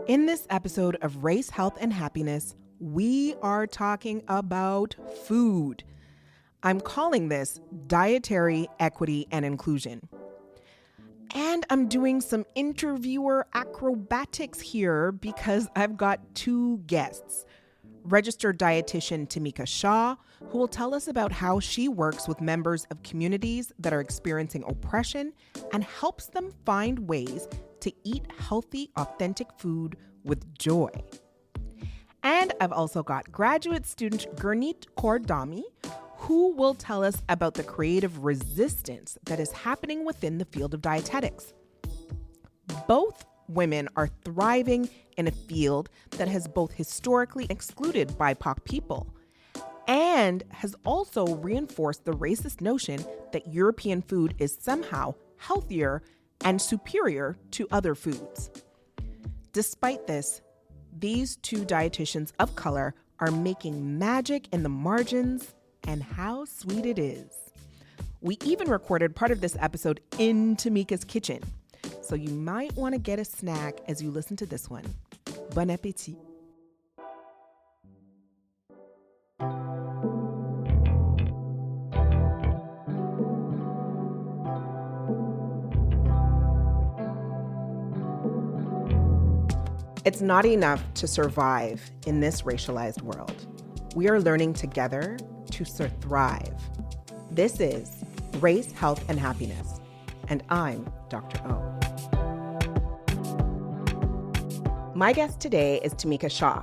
In this episode of Race, Health, and Happiness, we are talking about food. I'm calling this Dietary Equity and Inclusion. And I'm doing some interviewer acrobatics here because I've got two guests. Registered dietitian Tameika Shaw, who will tell us about how she works with members of communities that are experiencing oppression and helps them find ways to eat healthy, authentic food with joy. And I've also got graduate student Gurneet Dhami, who will tell us about the creative resistance that is happening within the field of dietetics. Both women are thriving in a field that has both historically excluded BIPOC people and has also reinforced the racist notion that European food is somehow healthier and superior to other foods. Despite this, these two dietitians of color are making magic in the margins, and how sweet it is. We even recorded part of this episode in Tameika's kitchen, so you might want to get a snack as you listen to this one. Bon appétit. It's not enough to survive in this racialized world. We are learning together to thrive. This is Race, Health, and Happiness, and I'm Dr. O. My guest today is Tameika Shaw,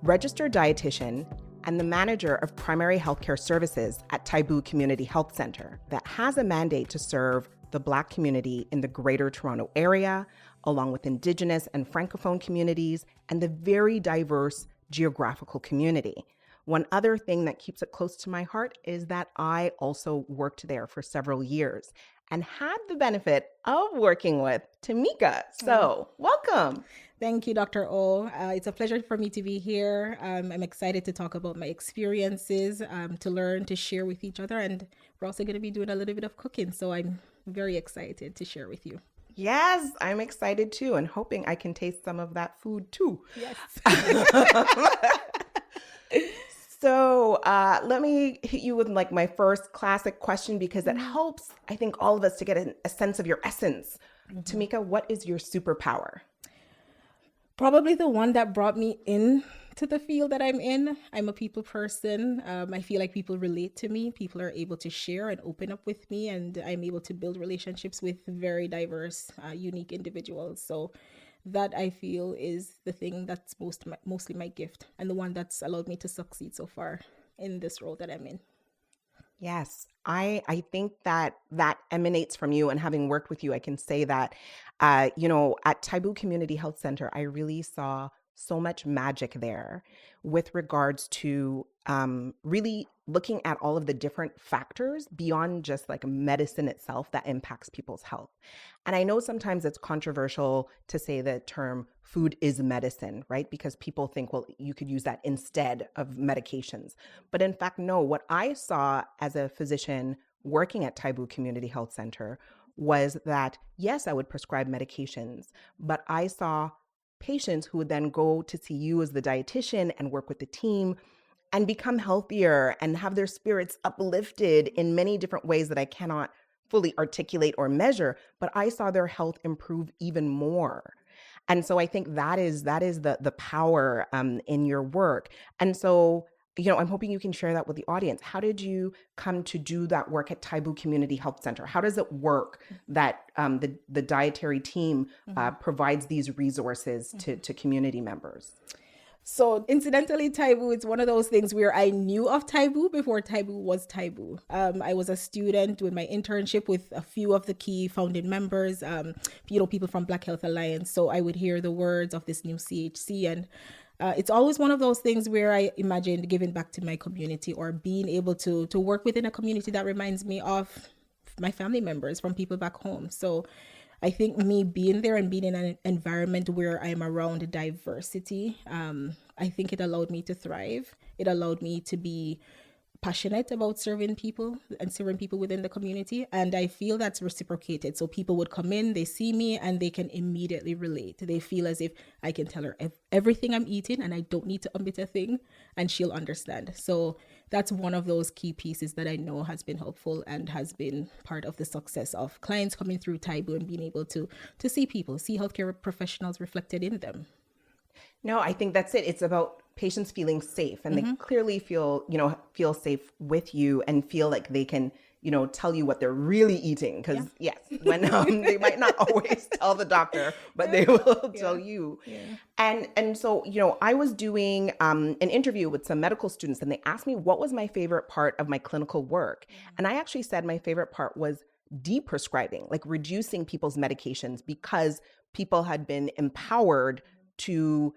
registered dietitian and the manager of primary healthcare services at Tameika Community Health Center that has a mandate to serve the Black community in the Greater Toronto Area, along with Indigenous and Francophone communities and the very diverse geographical community. One other thing that keeps it close to my heart is that I also worked there for several years and had the benefit of working with Tameika. So, welcome. Thank you, Dr. O. It's a pleasure for me to be here. I'm excited to talk about my experiences, to learn, to share with each other, and we're also going to be doing a little bit of cooking, so I'm very excited to share with you. Yes, I'm excited too, and hoping I can taste some of that food too. Yes. So let me hit you with like my first classic question because it helps, I think, all of us to get a sense of your essence. Tameika, what is your superpower? Probably the one that brought me in to the field that I'm in. I'm a people person. I feel like people relate to me. People are able to share and open up with me, and I'm able to build relationships with very diverse, unique individuals. So that I feel is the thing that's mostly my gift and the one that's allowed me to succeed so far in this role that I'm in. Yes, I think that emanates from you, and having worked with you, I can say that, at Tameika Community Health Center, I really saw so much magic there with regards to really looking at all of the different factors beyond just like medicine itself that impacts people's health. And I know sometimes it's controversial to say the term food is medicine, right? Because people think, well, you could use that instead of medications. But in fact, no, what I saw as a physician working at Tameika Community Health Center was that, yes, I would prescribe medications, but I saw patients who would then go to see you as the dietitian and work with the team and become healthier and have their spirits uplifted in many different ways that I cannot fully articulate or measure, but I saw their health improve even more. And so I think that is the power in your work. And so, I'm hoping you can share that with the audience. How did you come to do that work at Tameika Community Health Center? How does it work that the dietary team provides these resources to community members? So incidentally, Tameika is one of those things where I knew of Tameika before Tameika was Tameika. I was a student doing my internship with a few of the key founding members, people from Black Health Alliance. So I would hear the words of this new CHC, and it's always one of those things where I imagined giving back to my community or being able to work within a community that reminds me of my family members from people back home. So I think me being there and being in an environment where I'm around diversity, I think it allowed me to thrive. It allowed me to be passionate about serving people and serving people within the community. And I feel that's reciprocated. So people would come in, they see me, and they can immediately relate. They feel as if I can tell her everything I'm eating and I don't need to omit a thing, and she'll understand. So that's one of those key pieces that I know has been helpful and has been part of the success of clients coming through Taibu and being able to see people, see healthcare professionals reflected in them. No, I think that's it. It's about patients feeling safe, and they clearly feel safe with you and feel like they can, tell you what they're really eating. Because yes, when they might not always tell the doctor, but they will tell you. Yeah. And so, I was doing an interview with some medical students, and they asked me what was my favorite part of my clinical work. And I actually said my favorite part was deprescribing, like reducing people's medications, because people had been empowered to,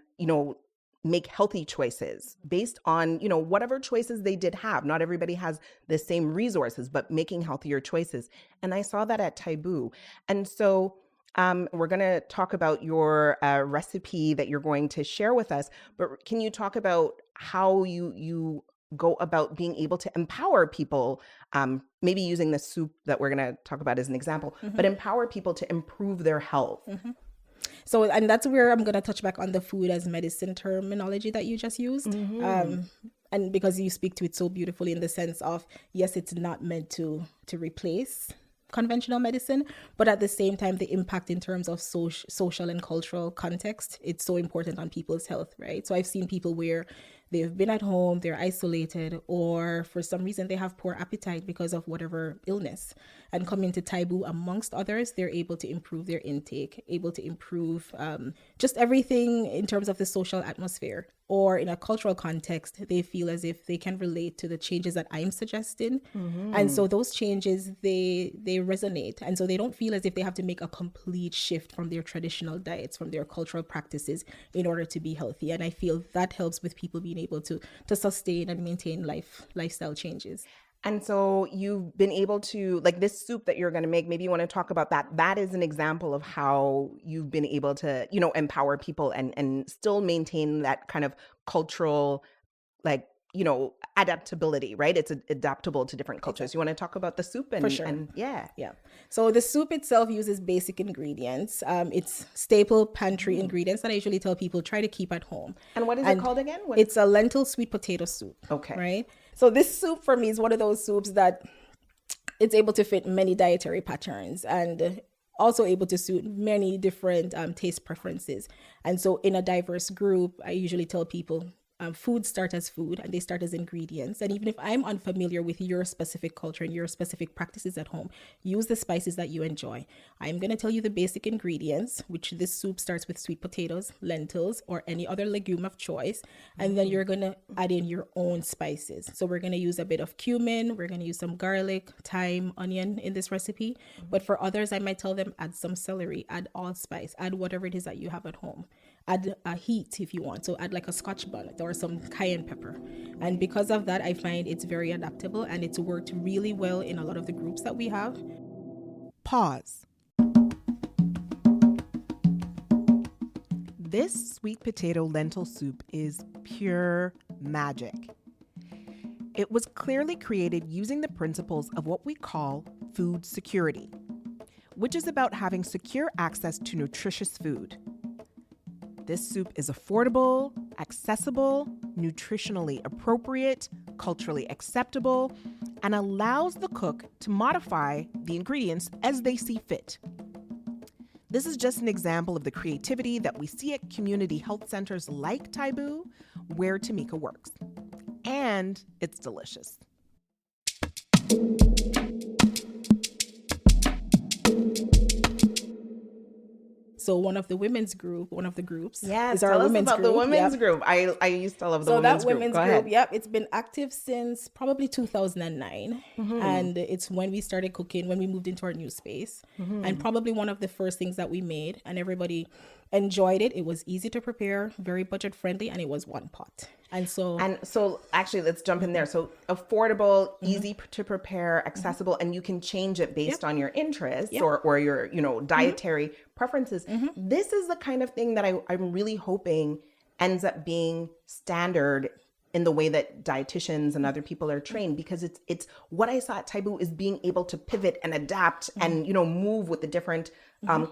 make healthy choices based on, whatever choices they did have. Not everybody has the same resources, but making healthier choices. And I saw that at Taibu. And so we're going to talk about your recipe that you're going to share with us. But can you talk about how you go about being able to empower people, maybe using the soup that we're going to talk about as an example, but empower people to improve their health? So, and that's where I'm going to touch back on the food as medicine terminology that you just used. And because you speak to it so beautifully in the sense of, yes, it's not meant to replace conventional medicine, but at the same time, the impact in terms of social and cultural context, it's so important on people's health, right? So I've seen people where they've been at home, they're isolated, or for some reason they have poor appetite because of whatever illness. And coming to Taibu, amongst others, they're able to improve their intake, able to improve just everything in terms of the social atmosphere. Or in a cultural context, they feel as if they can relate to the changes that I'm suggesting. And so those changes, they resonate. And so they don't feel as if they have to make a complete shift from their traditional diets, from their cultural practices in order to be healthy. And I feel that helps with people being able to sustain and maintain lifestyle changes. And so you've been able to, like this soup that you're going to make, maybe you want to talk about that. That is an example of how you've been able to, empower people and still maintain that kind of cultural, adaptability, right? It's adaptable to different cultures. You want to talk about the soup? For sure. Yeah. So the soup itself uses basic ingredients. It's staple pantry ingredients that I usually tell people try to keep at home. And what is it called again? It's a lentil sweet potato soup. Okay. Right? So this soup for me is one of those soups that it's able to fit many dietary patterns and also able to suit many different taste preferences. And so in a diverse group, I usually tell people food start as food and they start as ingredients. And even if I'm unfamiliar with your specific culture and your specific practices at home, use the spices that you enjoy. I'm going to tell you the basic ingredients, which this soup starts with sweet potatoes, lentils, or any other legume of choice. And then you're going to add in your own spices. So we're going to use a bit of cumin. We're going to use some garlic, thyme, onion in this recipe. But for others, I might tell them add some celery, add allspice, add whatever it is that you have at home. Add a heat if you want. So add like a Scotch bonnet or some cayenne pepper. And because of that, I find it's very adaptable and it's worked really well in a lot of the groups that we have. Pause. This sweet potato lentil soup is pure magic. It was clearly created using the principles of what we call food security, which is about having secure access to nutritious food. This soup is affordable, accessible, nutritionally appropriate, culturally acceptable, and allows the cook to modify the ingredients as they see fit. This is just an example of the creativity that we see at community health centers like Taibu, where Tameika works. And it's delicious. So one of the groups. Yes, is our tell us women's about group. the women's group. I used to love the so women's group. So that women's group, yep, it's been active since probably 2009. And it's when we started cooking, when we moved into our new space. And probably one of the first things that we made, and everybody enjoyed it. It was easy to prepare, very budget friendly, and it was one pot. And so actually, let's jump in there. So affordable, easy to prepare, accessible, and you can change it based on your interests or your, dietary preferences. This is the kind of thing that I'm really hoping ends up being standard in the way that dietitians and other people are trained, because it's what I saw at Taibu is being able to pivot and adapt and, move with the different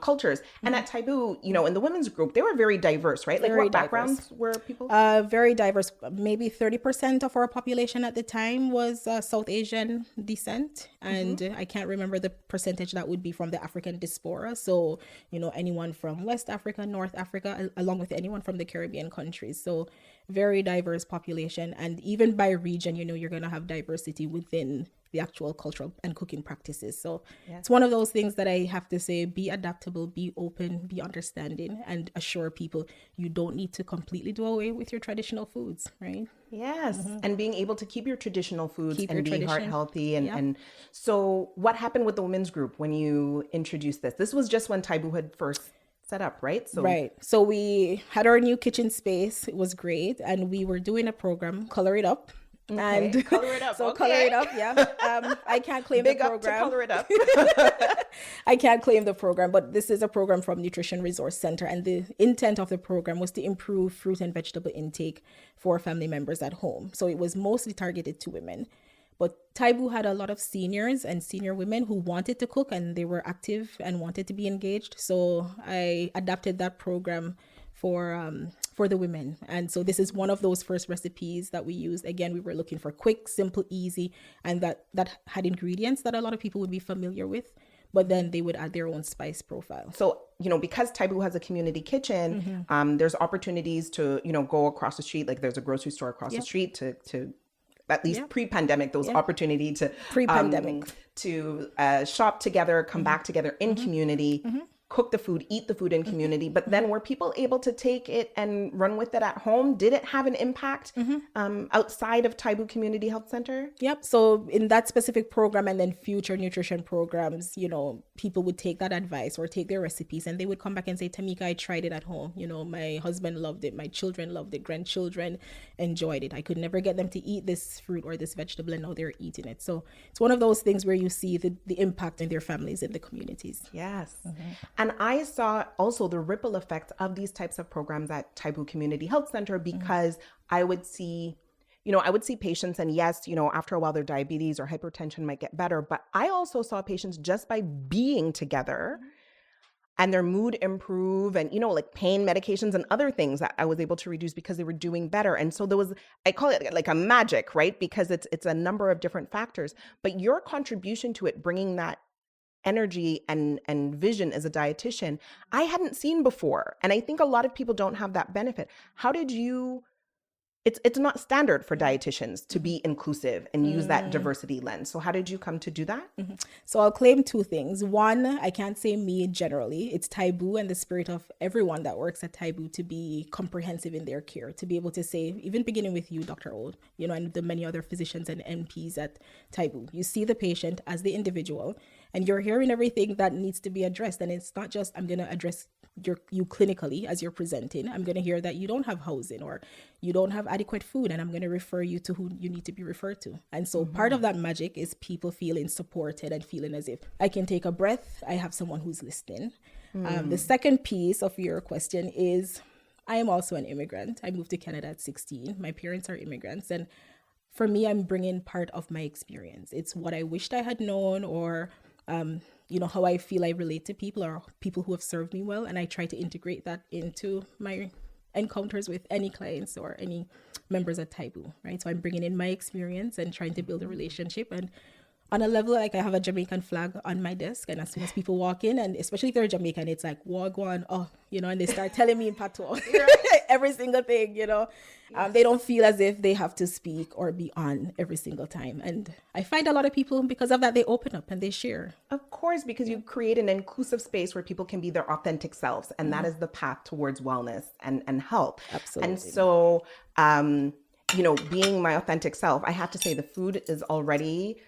cultures. And at Taibu, in the women's group, they were very diverse, right? Like Very what diverse. backgrounds were people? Very diverse. Maybe 30% of our population at the time was South Asian descent. And I can't remember the percentage that would be from the African diaspora. So, anyone from West Africa, North Africa, along with anyone from the Caribbean countries. So very diverse population. And even by region, you're going to have diversity within the actual cultural and cooking practices. So it's one of those things that I have to say, be adaptable, be open, be understanding, and assure people you don't need to completely do away with your traditional foods, right? Yes. And being able to keep your traditional foods and be heart healthy. And so what happened with the women's group when you introduced this? This was just when Taibu had first set up, right? So we had our new kitchen space. It was great. And we were doing a program, Color It Up. Okay. And Color It Up. So Color It Up, yeah. I can't claim the program. Big up to Color It Up. I can't claim the program, but this is a program from Nutrition Resource Center. And the intent of the program was to improve fruit and vegetable intake for family members at home. So it was mostly targeted to women. But Taibu had a lot of seniors and senior women who wanted to cook, and they were active and wanted to be engaged. So I adapted that program for the women. And so this is one of those first recipes that we used. Again, we were looking for quick, simple, easy, and that had ingredients that a lot of people would be familiar with, but then they would add their own spice profile. So, because Taibu has a community kitchen, there's opportunities to, go across the street. Like there's a grocery store across the street to at least pre-pandemic, those opportunity to pre-pandemic to shop together, come back together in community, cook the food, eat the food in community. But then were people able to take it and run with it at home? Did it have an impact outside of Taibu Community Health Center? Yep. So in that specific program and then future nutrition programs, people would take that advice or take their recipes and they would come back and say, Tameika, I tried it at home. My husband loved it. My children loved it. Grandchildren enjoyed it. I could never get them to eat this fruit or this vegetable, and now they're eating it. So it's one of those things where you see the impact in their families and the communities. Yes. And I saw also the ripple effect of these types of programs at Taibu Community Health Center, because I would see, patients, and yes, after a while their diabetes or hypertension might get better. But I also saw patients just by being together and their mood improve, and, like pain medications and other things that I was able to reduce because they were doing better. And so there was, I call it like a magic, right? Because it's a number of different factors, but your contribution to it, bringing that energy and vision as a dietitian, I hadn't seen before. And I think a lot of people don't have that benefit. How did you, it's not standard for dietitians to be inclusive and use that diversity lens. So how did you come to do that? So I'll claim two things. One, I can't say me generally. It's Taibu and the spirit of everyone that works at Taibu to be comprehensive in their care, to be able to say, even beginning with you, Dr. O, and the many other physicians and NPs at Taibu, you see the patient as the individual, and you're hearing everything that needs to be addressed. And it's not just, I'm going to address you clinically as you're presenting. I'm going to hear that you don't have housing or you don't have adequate food, and I'm going to refer you to who you need to be referred to. And so part of that magic is people feeling supported and feeling as if I can take a breath. I have someone who's listening. The second piece of your question is, I am also an immigrant. I moved to Canada at 16. My parents are immigrants. And for me, I'm bringing part of my experience. It's what I wished I had known, or how I feel I relate to people or people who have served me well. And I try to integrate that into my encounters with any clients or any members at Taibu, right? So I'm bringing in my experience and trying to build a relationship. And on a level, like I have a Jamaican flag on my desk, and as soon as people walk in, and especially if they're Jamaican, it's like, wagwan, and they start telling me in patois, every single thing, They don't feel as if they have to speak or be on every single time. And I find a lot of people, because of that, they open up and they share. Of course, because you create an inclusive space where people can be their authentic selves. And that is the path towards wellness and health. Absolutely. And so, being my authentic self, I have to say the food is already,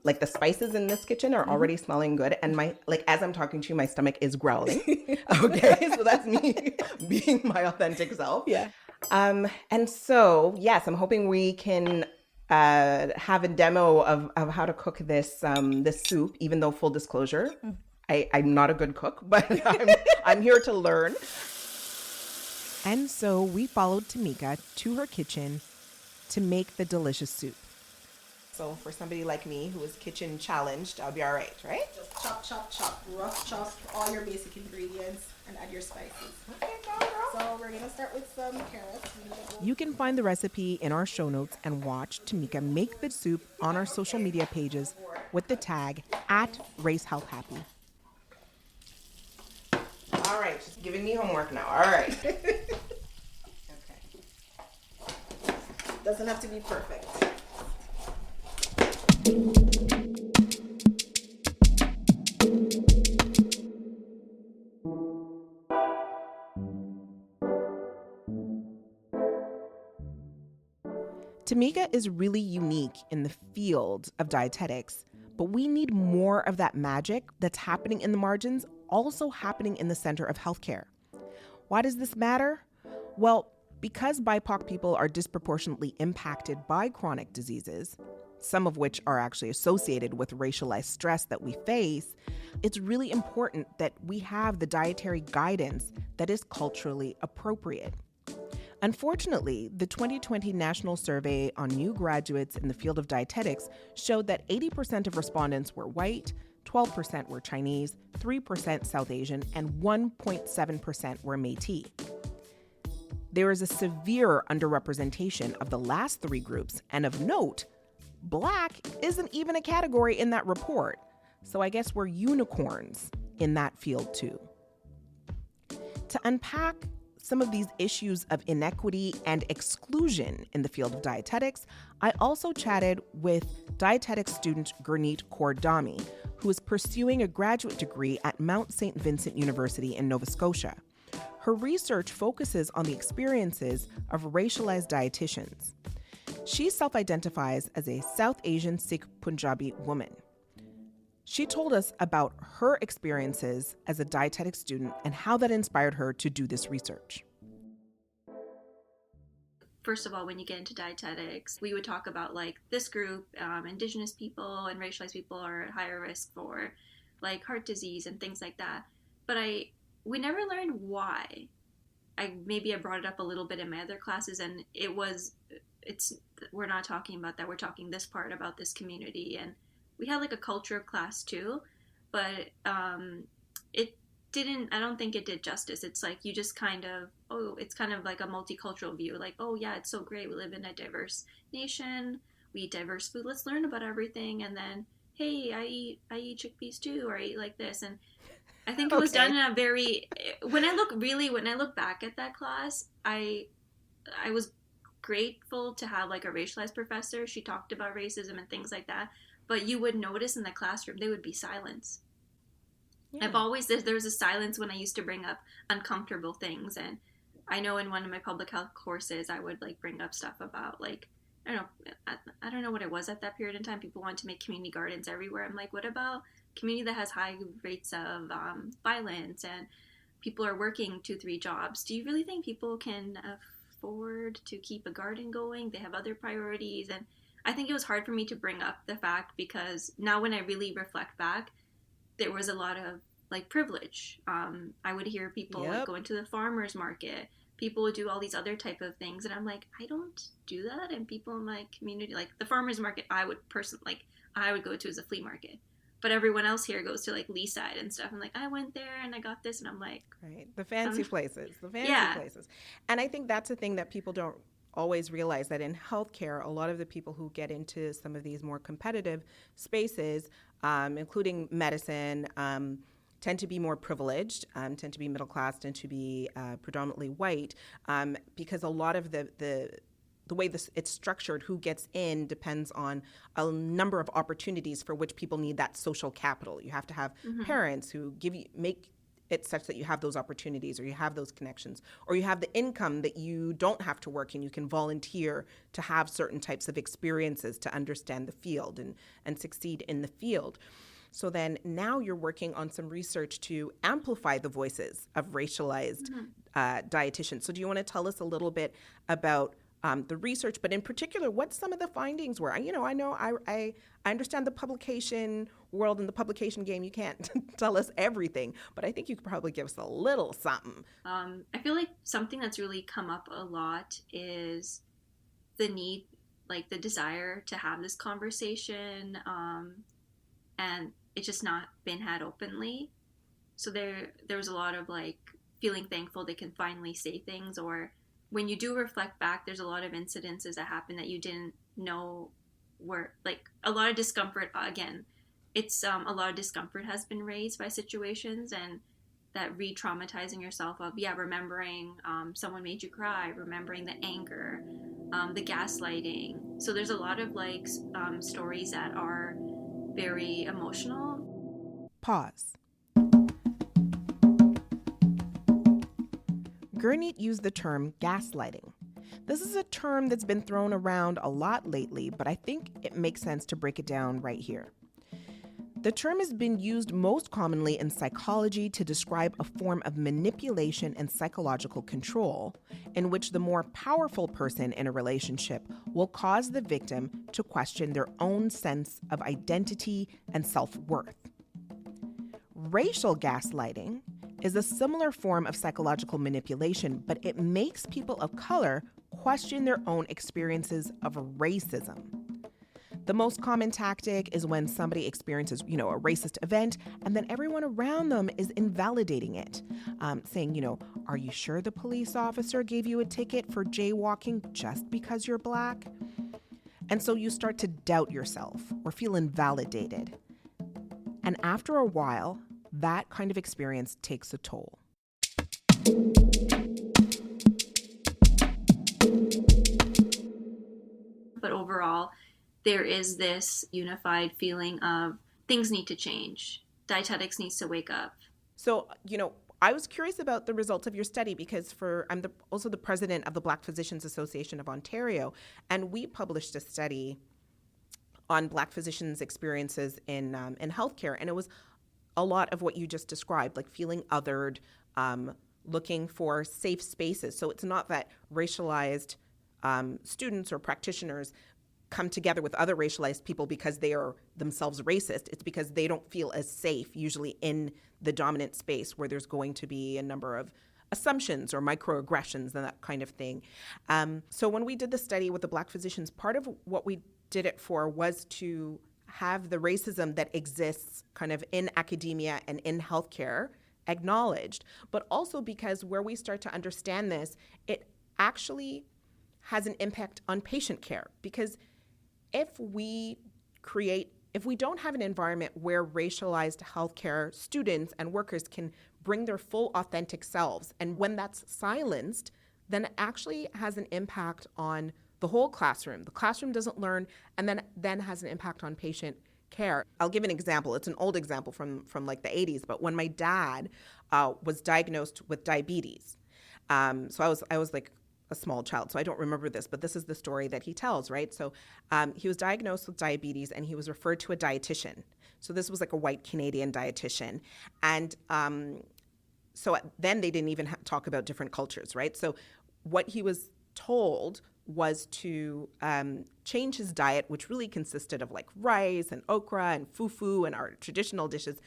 like the spices in this kitchen are already smelling good. And as I'm talking to you, my stomach is growling. Okay. So that's me being my authentic self. Yeah. And so, yes, I'm hoping we can have a demo of how to cook this soup, even though, full disclosure, I'm not a good cook, but I'm here to learn. And so we followed Tameika to her kitchen to make the delicious soup. So for somebody like me who is kitchen challenged, I'll be all right, right? Just chop, chop, chop, rough chop all your basic ingredients and add your spices. Okay, girl. So we're gonna start with some carrots. You can find the recipe in our show notes and watch Tameika make the soup on our social media pages with the tag @RaceHealth&Happy. All right, just giving me homework now. All right. Okay. Doesn't have to be perfect. Tameika is really unique in the field of dietetics, but we need more of that magic that's happening in the margins also happening in the center of healthcare. Why does this matter? Well, because BIPOC people are disproportionately impacted by chronic diseases, some of which are actually associated with racialized stress that we face, it's really important that we have the dietary guidance that is culturally appropriate. Unfortunately, the 2020 National Survey on New Graduates in the Field of Dietetics showed that 80% of respondents were white, 12% were Chinese, 3% South Asian, and 1.7% were Métis. There is a severe underrepresentation of the last three groups, and of note, Black isn't even a category in that report. So I guess we're unicorns in that field too. To unpack some of these issues of inequity and exclusion in the field of dietetics, I also chatted with dietetics student Gurneet Dhami, who is pursuing a graduate degree at Mount St. Vincent University in Nova Scotia. Her research focuses on the experiences of racialized dietitians. She self-identifies as a South Asian Sikh Punjabi woman. She told us about her experiences as a dietetics student and how that inspired her to do this research. First of all, when you get into dietetics, we would talk about like this group, indigenous people and racialized people are at higher risk for like heart disease and things like that. But we never learned why. Maybe I brought it up a little bit in my other classes, and we're not talking about that. We're talking this part about this community, and we had like a culture class too, but I don't think it did justice. It's like you just it's kind of like a multicultural view. Like, oh yeah, it's so great. We live in a diverse nation. We eat diverse food. Let's learn about everything. And then, hey, I eat chickpeas too, or I eat like this. And I think it was done in a very, when I look back at that class, I was grateful to have like a racialized professor. She talked about racism and things like that. But you would notice in the classroom, there would be silence. Yeah. There was a silence when I used to bring up uncomfortable things. And I know in one of my public health courses, I would like bring up stuff about like, I don't know what it was at that period in time. People wanted to make community gardens everywhere. I'm like, what about community that has high rates of violence and people are working 2-3 jobs? Do you really think people can afford to keep a garden going? They have other priorities. And I think it was hard for me to bring up the fact because now when I really reflect back, there was a lot of like privilege. I would hear people like going to the farmer's market. People would do all these other type of things. And I'm like, I don't do that. And people in my community, like the farmer's market, I would go to as a flea market. But everyone else here goes to like Leaside and stuff. I'm like, I went there and I got this. And I'm like. Right. The fancy places. Places. And I think that's a thing that people don't always realize, that in healthcare, a lot of the people who get into some of these more competitive spaces, including medicine, tend to be more privileged, tend to be middle class, tend to be predominantly white, because a lot of the way it's structured, who gets in depends on a number of opportunities for which people need that social capital. You have to have parents who make it such that you have those opportunities, or you have those connections, or you have the income that you don't have to work and you can volunteer to have certain types of experiences to understand the field and succeed in the field. So then now you're working on some research to amplify the voices of racialized dietitians. So do you want to tell us a little bit about the research, but in particular, what some of the findings were? I understand the publication world and the publication game. You can't tell us everything, but I think you could probably give us a little something. I feel like something that's really come up a lot is the need like the desire to have this conversation, and it's just not been had openly. So there was a lot of like feeling thankful they can finally say things, or when you do reflect back, there's a lot of incidences that happen that you didn't know were like a lot of discomfort. Again, it's a lot of discomfort has been raised by situations, and that re-traumatizing yourself of remembering someone made you cry, remembering the anger, the gaslighting. So there's a lot of like stories that are very emotional. Pause. Gurneet used the term gaslighting. This is a term that's been thrown around a lot lately, but I think it makes sense to break it down right here. The term has been used most commonly in psychology to describe a form of manipulation and psychological control in which the more powerful person in a relationship will cause the victim to question their own sense of identity and self-worth. Racial gaslighting is a similar form of psychological manipulation, but it makes people of color question their own experiences of racism. The most common tactic is when somebody experiences, a racist event, and then everyone around them is invalidating it, saying, are you sure the police officer gave you a ticket for jaywalking just because you're Black? And so you start to doubt yourself or feel invalidated. And after a while, that kind of experience takes a toll. But overall, there is this unified feeling of things need to change. Dietetics needs to wake up. So, I was curious about the results of your study because I'm also the president of the Black Physicians Association of Ontario, and we published a study on Black physicians' experiences in healthcare, and it was a lot of what you just described, like feeling othered, looking for safe spaces. So it's not that racialized students or practitioners come together with other racialized people because they are themselves racist. It's because they don't feel as safe, usually in the dominant space where there's going to be a number of assumptions or microaggressions and that kind of thing. So when we did the study with the Black physicians, part of what we did it for was to have the racism that exists kind of in academia and in healthcare acknowledged, but also because where we start to understand this, it actually has an impact on patient care. Because if we don't have an environment where racialized healthcare students and workers can bring their full authentic selves, and when that's silenced, then it actually has an impact on the whole classroom. The classroom doesn't learn, and then has an impact on patient care. I'll give an example. It's an old example from like the 80s, but when my dad was diagnosed with diabetes, so I was like a small child, so I don't remember this, but this is the story that he tells, right? So he was diagnosed with diabetes, and he was referred to a dietitian. So this was like a white Canadian dietitian, and so then they didn't even talk about different cultures, right? So what he was told was to change his diet, which really consisted of like rice and okra and fufu and our traditional dishes.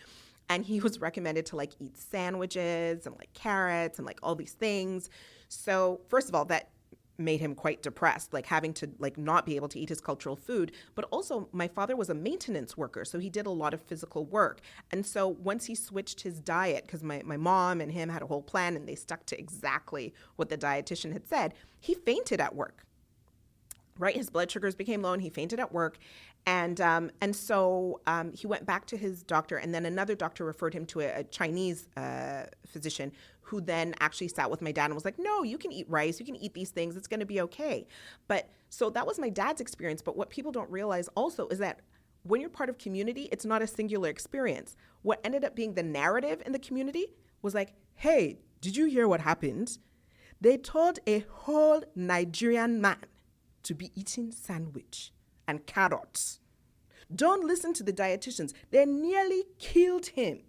And he was recommended to like eat sandwiches and like carrots and like all these things. So first of all, that made him quite depressed, like having to like not be able to eat his cultural food. But also my father was a maintenance worker, so he did a lot of physical work. And so once he switched his diet, because my mom and him had a whole plan and they stuck to exactly what the dietitian had said, he fainted at work. Right, his blood sugars became low and he fainted at work. And so he went back to his doctor, and then another doctor referred him to a Chinese physician who then actually sat with my dad and was like, no, you can eat rice, you can eat these things, it's going to be okay. But so that was my dad's experience. But what people don't realize also is that when you're part of community, it's not a singular experience. What ended up being the narrative in the community was like, hey, did you hear what happened? They told a whole Nigerian man to be eating sandwich and carrots. Don't listen to the dietitians. They nearly killed him,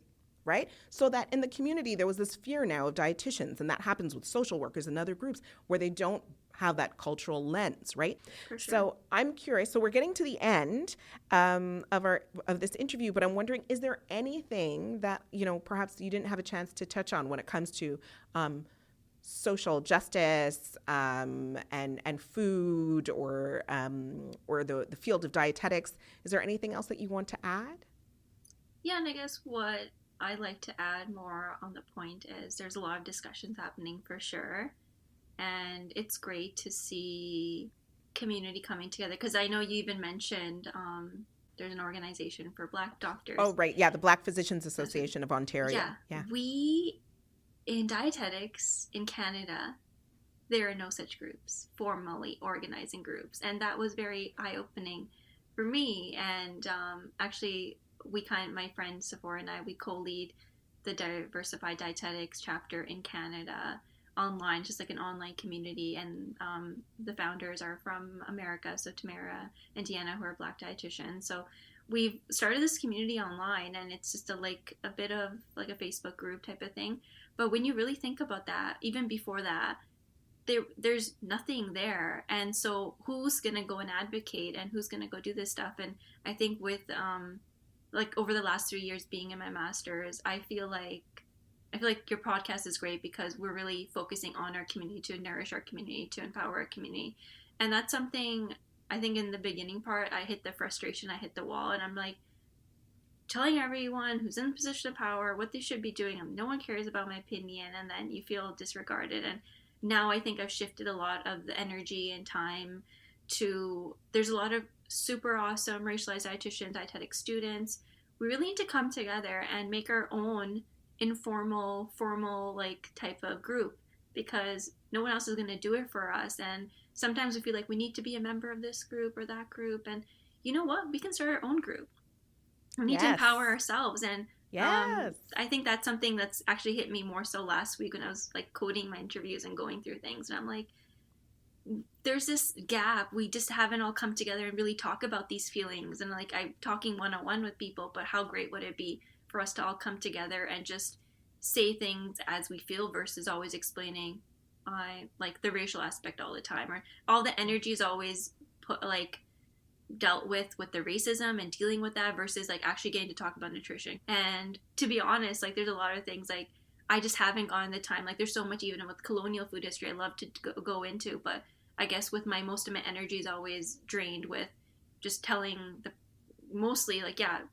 right? So that in the community, there was this fear now of dietitians, and that happens with social workers and other groups where they don't have that cultural lens, right? For sure. So I'm curious. So we're getting to the end of this interview, but I'm wondering, is there anything that, perhaps you didn't have a chance to touch on when it comes to social justice and food or the field of dietetics. Is there anything else that you want to add? Yeah, and I guess what I'd like to add more on the point is there's a lot of discussions happening for sure. And it's great to see community coming together. Because I know you even mentioned there's an organization for Black doctors. Oh, right. Yeah, the Black Physicians Association of Ontario. Yeah. We, in dietetics in Canada, there are no such groups, formally organizing groups. And that was very eye-opening for me. And actually, my friend Sephora and I, we co-lead the Diversified Dietetics chapter in Canada online, just like an online community. And the founders are from America, so Tameika and Deanna, who are Black dietitians. So we've started this community online, and it's just a bit of like a Facebook group type of thing. But when you really think about that, even before that, there's nothing there. And so who's going to go and advocate, and who's going to go do this stuff? And I think with over the last 3 years being in my master's, I feel like your podcast is great because we're really focusing on our community, to nourish our community, to empower our community. And that's something I think in the beginning part, I hit the frustration, I hit the wall, and I'm like telling everyone who's in a position of power what they should be doing, and no one cares about my opinion, and then you feel disregarded. And now I think I've shifted a lot of the energy and time to, there's a lot of super awesome racialized dietitian, dietetic students. We really need to come together and make our own informal, formal type of group, because no one else is going to do it for us. And sometimes we feel like we need to be a member of this group or that group. And you know what? We can start our own group. We need to empower ourselves. And I think that's something that's actually hit me more so last week when I was coding my interviews and going through things. And I'm like, there's this gap. We just haven't all come together and really talk about these feelings. And I'm talking one-on-one with people, but how great would it be for us to all come together and just say things as we feel versus always explaining the racial aspect all the time, or all the energy is always dealt with the racism and dealing with that versus actually getting to talk about nutrition. And to be honest, there's a lot of things I just haven't gotten the time. There's so much even with colonial food history I love to go into, but I guess with most of my energy is always drained with just telling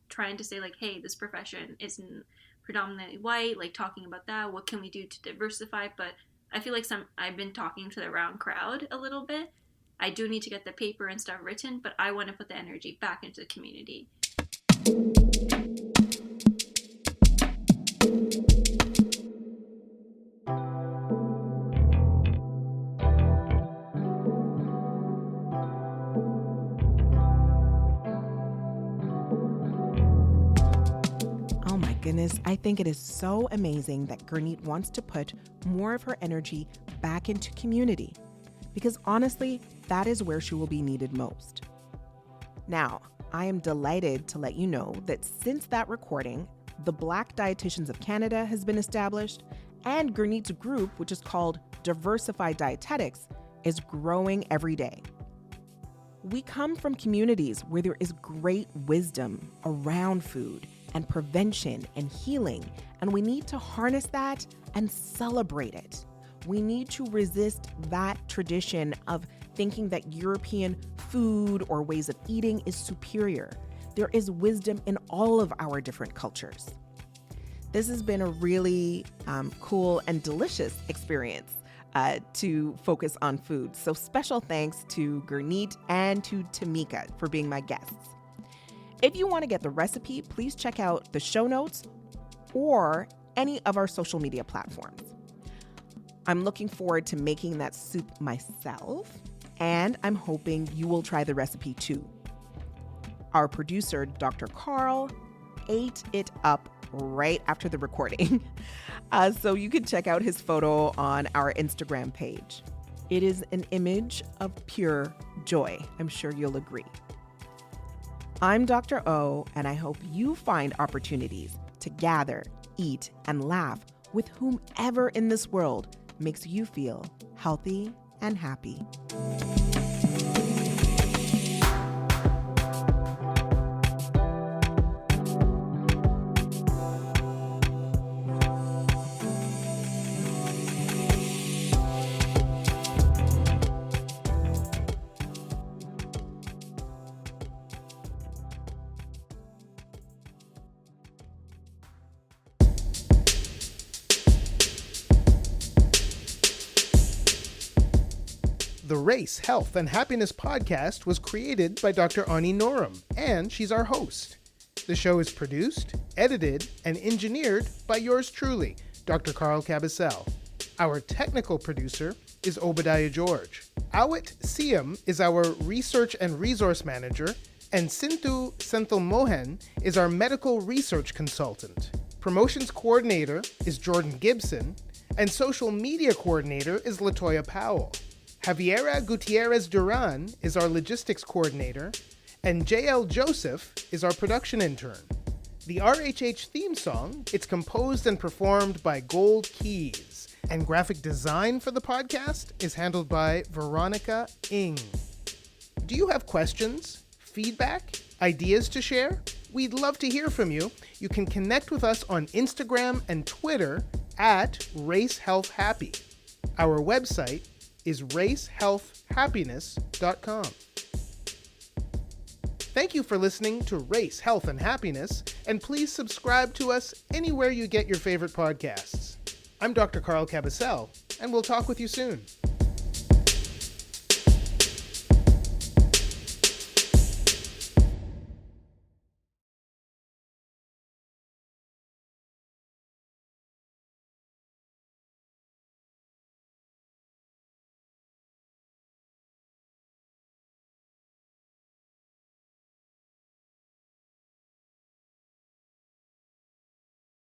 trying to say hey, this profession isn't predominantly white, talking about that, what can we do to diversify? But I feel I've been talking to the wrong crowd a little bit. I do need to get the paper and stuff written, but I want to put the energy back into the community. Goodness, I think it is so amazing that Gurneet wants to put more of her energy back into community, because honestly, that is where she will be needed most. Now, I am delighted to let you know that since that recording, the Black Dietitians of Canada has been established, and Gurneet's group, which is called Diversified Dietetics, is growing every day. We come from communities where there is great wisdom around food and prevention and healing, and we need to harness that and celebrate it. We need to resist that tradition of thinking that European food or ways of eating is superior. There is wisdom in all of our different cultures. This has been a really cool and delicious experience to focus on food. So special thanks to Gurneet and to Tameika for being my guests. If you want to get the recipe, please check out the show notes or any of our social media platforms. I'm looking forward to making that soup myself, and I'm hoping you will try the recipe too. Our producer, Dr. Carl, ate it up right after the recording, so you can check out his photo on our Instagram page. It is an image of pure joy. I'm sure you'll agree. I'm Dr. O, and I hope you find opportunities to gather, eat, and laugh with whomever in this world makes you feel healthy and happy. The Race, Health, and Happiness podcast was created by Dr.Onye Norum, and she's our host. The show is produced, edited, and engineered by yours truly, Dr. Carl Cabasel. Our technical producer is Obadiah George. Awit Siam is our research and resource manager, and Sinthu Senthil Mohan is our medical research consultant. Promotions coordinator is Jordan Gibson, and social media coordinator is Latoya Powell. Javiera Gutierrez Duran is our logistics coordinator, and JL Joseph is our production intern. The RHH theme song, it's composed and performed by Gold Keys, and graphic design for the podcast is handled by Veronica Ng. Do you have questions, feedback, ideas to share? We'd love to hear from you. You can connect with us on Instagram and Twitter at RaceHealth&Happy. Our website is RaceHealth&Happiness.com. Thank you for listening to Race, Health, and Happiness, and please subscribe to us anywhere you get your favorite podcasts. I'm Dr. Carl Cabasel, and we'll talk with you soon.